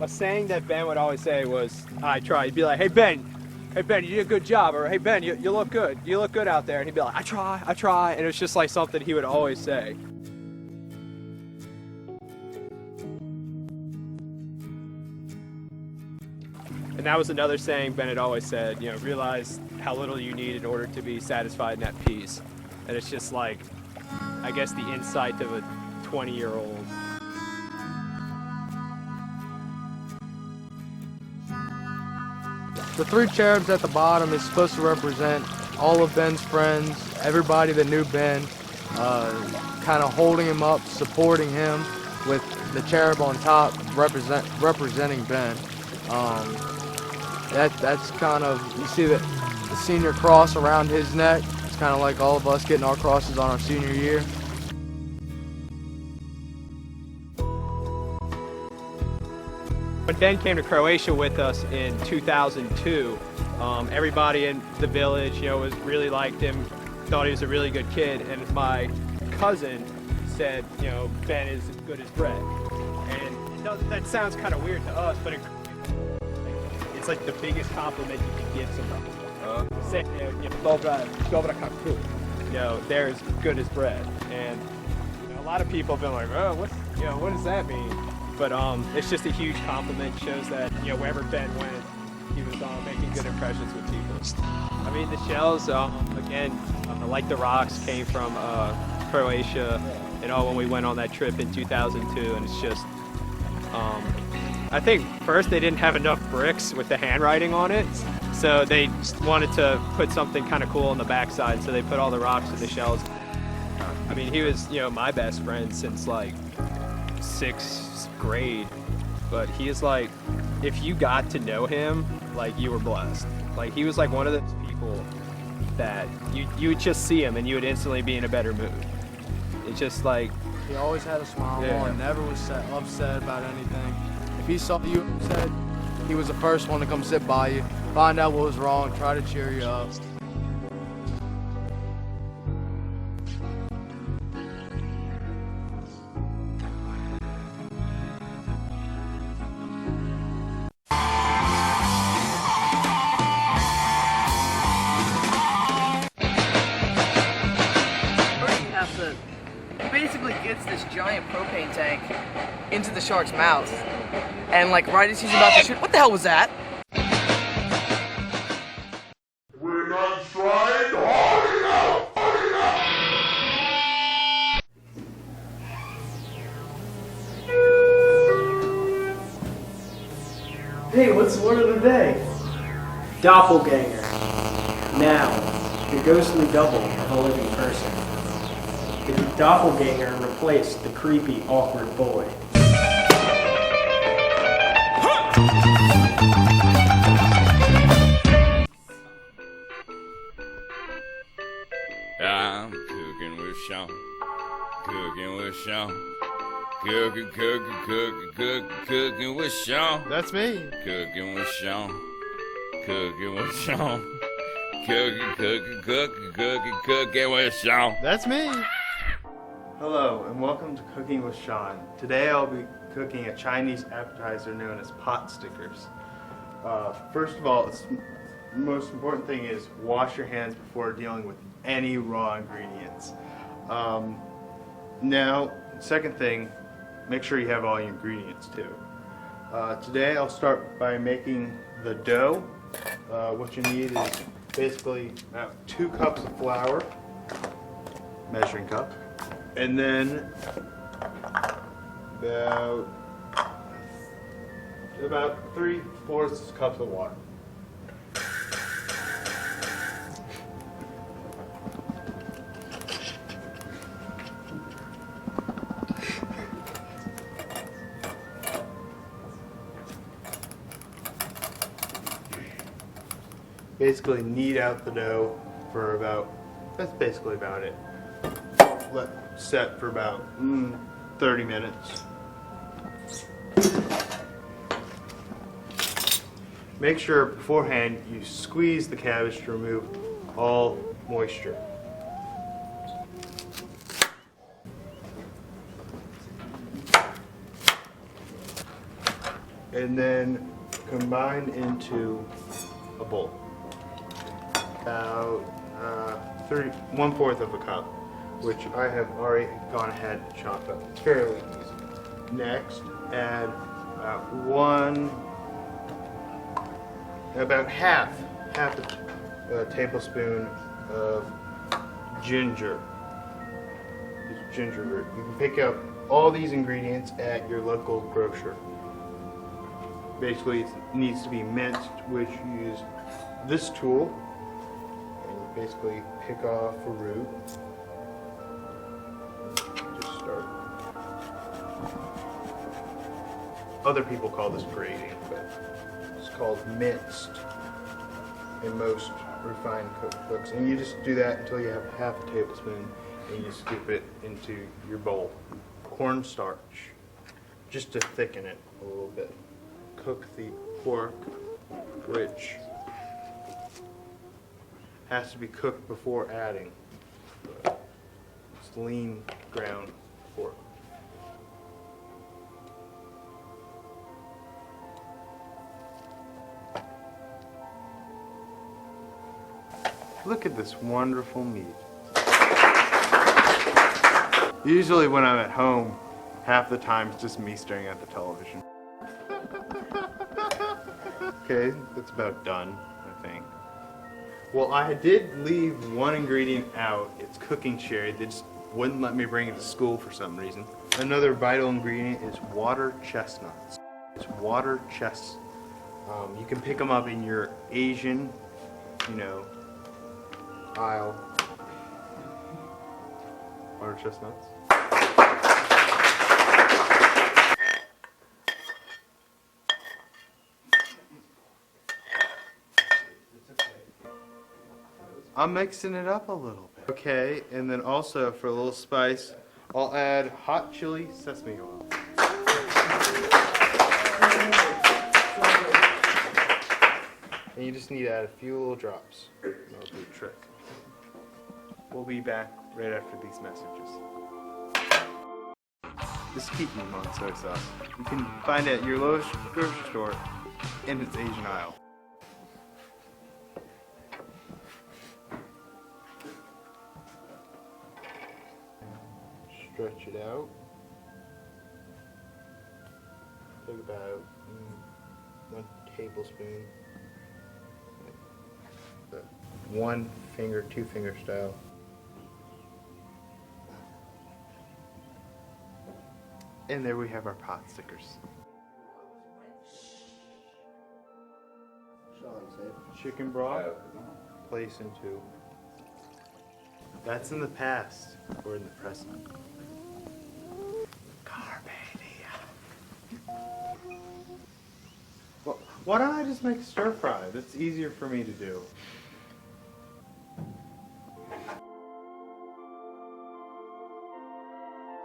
a saying that Ben would always say was, "I try." He'd be like, "Hey Ben, you did a good job," or "Hey Ben, you look good. You look good out there." And he'd be like, "I try," and it was just like something he would always say. And that was another saying Ben had always said, you know, realize how little you need in order to be satisfied and at peace. And it's just like, I guess, the insight of a 20-year-old. The three cherubs at the bottom is supposed to represent all of Ben's friends, everybody that knew Ben, kind of holding him up, supporting him, with the cherub on top representing Ben. That's kind of, you see the senior cross around his neck. It's kind of like all of us getting our crosses on our senior year. When Ben came to Croatia with us in 2002, everybody in the village, you know, really liked him, thought he was a really good kid, and my cousin said, you know, Ben is as good as Brad. And that sounds kind of weird to us, but it's like the biggest compliment you can give somebody. Say, you know, dobra как tu. You know, they're as good as Brad. And you know, a lot of people have been like, oh, what does that mean? But it's just a huge compliment. Shows that, you know, wherever Ben went, he was making good impressions with people. I mean, the shells, again, like the rocks, came from Croatia, you know, when we went on that trip in 2002, and it's just, I think first they didn't have enough bricks with the handwriting on it, so they wanted to put something kind of cool on the backside, so they put all the rocks in the shells. I mean, he was, you know, my best friend since like 6th grade, but he is like, if you got to know him, like, you were blessed. Like, he was like one of those people that you would just see him and you would instantly be in a better mood. It's just like, he always had a smile on, never was upset about anything. If he saw you upset, he was the first one to come sit by you, find out what was wrong, try to cheer you up. Basically gets this giant propane tank into the shark's mouth, and like right as he's about to shoot, what the hell was that? We're not trying hard enough! Hey, what's the word of the day? Doppelganger. Noun, the ghostly double of a living person. The doppelganger replaced the creepy, awkward boy. I'm cooking with Sean, cooking with Sean, cooking with Sean. That's me. Cooking with Sean, cooking with Sean, cooking with Sean. That's me. Hello and welcome to Cooking with Sean. Today I'll be cooking a Chinese appetizer known as pot stickers. First of all, the most important thing is wash your hands before dealing with any raw ingredients. Now, second thing, make sure you have all your ingredients too. Today I'll start by making the dough. What you need is basically about 2 cups of flour, measuring cup. And then about 3/4 cups of water. Basically knead out the dough for that's basically about it. Let set for about 30 minutes. Make sure beforehand you squeeze the cabbage to remove all moisture. and then combine into a bowl. About 1/4 of a cup, which I have already gone ahead and chopped up. It's fairly easy. Next, add about half a tablespoon of ginger. It's ginger root. You can pick up all these ingredients at your local grocer. Basically, it needs to be minced, which you use this tool, and you basically pick off a root. Just start. Other people call this grating, but it's called minced in most refined cookbooks. And you just do that until you have half a tablespoon, and you scoop it into your bowl. Cornstarch, just to thicken it a little bit. Cook the pork, which has to be cooked before adding. It's lean ground pork. Look at this wonderful meat. Usually when I'm at home, half the time it's just me staring at the television. Okay, that's about done, I think. Well, I did leave one ingredient out. It's cooking sherry. They just wouldn't let me bring it to school for some reason. Another vital ingredient is water chestnuts. It's water chestnuts. You can pick them up in your Asian, aisle. Water chestnuts. I'm mixing it up a little bit. Okay, and then also for a little spice, I'll add hot chili sesame oil. And you just need to add a few little drops. That'll do the trick. We'll be back right after these messages. This keep me on soy sauce. You can find it at your lowest grocery store in its Asian aisle. Stretch it out. Take about 1 tablespoon. 1 finger, 2 finger style. And there we have our pot stickers. Chicken broth, place into. That's in the past or in the present. Well, why don't I just make a stir fry? That's easier for me to do.